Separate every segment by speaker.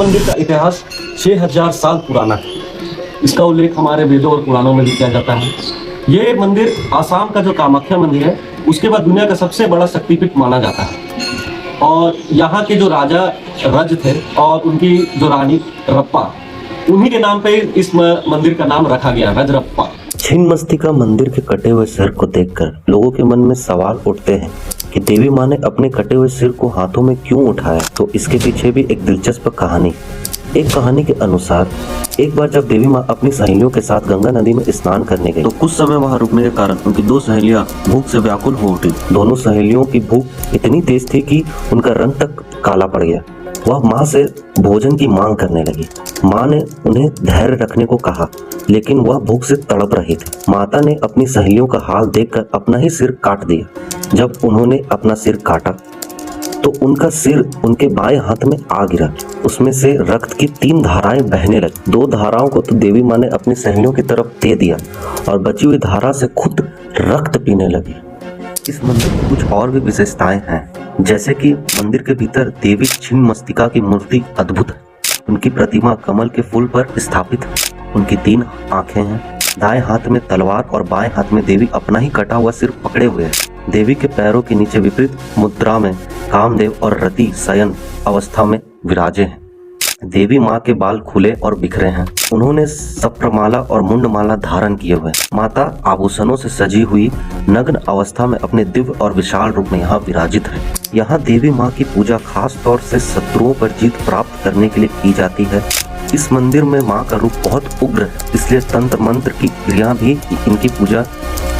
Speaker 1: मंदिर का इतिहास 6000 साल पुराना है। इसका उल्लेख हमारे वेदों और पुराणों में भी किया जाता है। ये मंदिर आसाम का जो कामाख्या मंदिर है उसके बाद दुनिया का सबसे बड़ा शक्तिपीठ माना जाता है। और यहाँ के जो राजा रज थे और उनकी जो रानी रप्पा, उन्हीं के नाम पे इस मंदिर का नाम रखा गया, रजरप्पा।
Speaker 2: छिन्नमस्तिका मंदिर के कटे हुए सिर को देखकर लोगों के मन में सवाल उठते हैं कि देवी माँ ने अपने कटे हुए सिर को हाथों में क्यों उठाया। तो इसके पीछे भी एक दिलचस्प कहानी। एक कहानी के अनुसार एक बार जब देवी माँ अपनी सहेलियों के साथ गंगा नदी में स्नान करने गई तो कुछ समय वहां रुकने के कारण उनकी दो सहेलियां भूख से व्याकुल हो उठी। दोनों सहेलियों की भूख इतनी तेज थी कि उनका रंग तक काला पड़ गया। वह माँ से भोजन की मांग करने लगी। माँ ने उन्हें धैर्य रखने को कहा, लेकिन वह भूख से तड़प रही थी। माता ने अपनी सहेलियों का हाल देखकर अपना ही सिर काट दिया। जब उन्होंने अपना सिर काटा तो उनका सिर उनके बाएं हाथ में आ गिरा। उसमें से रक्त की 3 धाराएं बहने लगी। 2 धाराओं को तो देवी माँ ने अपनी सहेलियों की तरफ दे दिया और बची हुई धारा से खुद रक्त पीने लगी। इस मंदिर की कुछ और भी विशेषताएं हैं, जैसे कि मंदिर के भीतर देवी छिन्नमस्तिका की मूर्ति अद्भुत है। उनकी प्रतिमा कमल के फूल पर स्थापित है। उनकी 3 आंखें हैं। दाएं हाथ में तलवार और बाएं हाथ में देवी अपना ही कटा हुआ सिर पकड़े हुए है। देवी के पैरों के नीचे विपरीत मुद्रा में कामदेव और रति शयन अवस्था में विराजे हैं। देवी माँ के बाल खुले और बिखरे हैं। उन्होंने सप्रमाला और मुंडमाला धारण किए हुए। माता आभूषणों से सजी हुई नग्न अवस्था में अपने दिव्य और विशाल रूप में यहाँ विराजित है। यहाँ देवी माँ की पूजा खास तौर से शत्रुओं पर जीत प्राप्त करने के लिए की जाती है। इस मंदिर में माँ का रूप बहुत उग्र है, इसलिए तंत्र मंत्र की क्रिया भी इनकी पूजा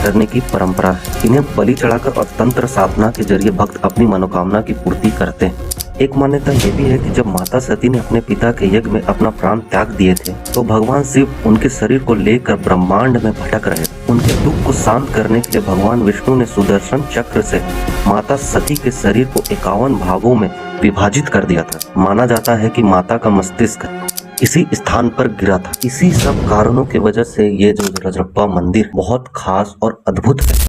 Speaker 2: करने की परंपरा है। इन्हें बलि चढ़ाकर और तंत्र साधना के जरिए भक्त अपनी मनोकामना की पूर्ति करते हैं। एक मान्यता यह भी है कि जब माता सती ने अपने पिता के यज्ञ में अपना प्राण त्याग दिए थे तो भगवान शिव उनके शरीर को लेकर ब्रह्मांड में भटक रहे थे। उनके दुख को शांत करने के लिए भगवान विष्णु ने सुदर्शन चक्र से माता सती के शरीर को 51 भागों में विभाजित कर दिया था। माना जाता है कि माता का मस्तिष्क इसी स्थान पर गिरा था। इसी सब कारणों की वजह से ये जो रजरप्पा मंदिर बहुत खास और अद्भुत है।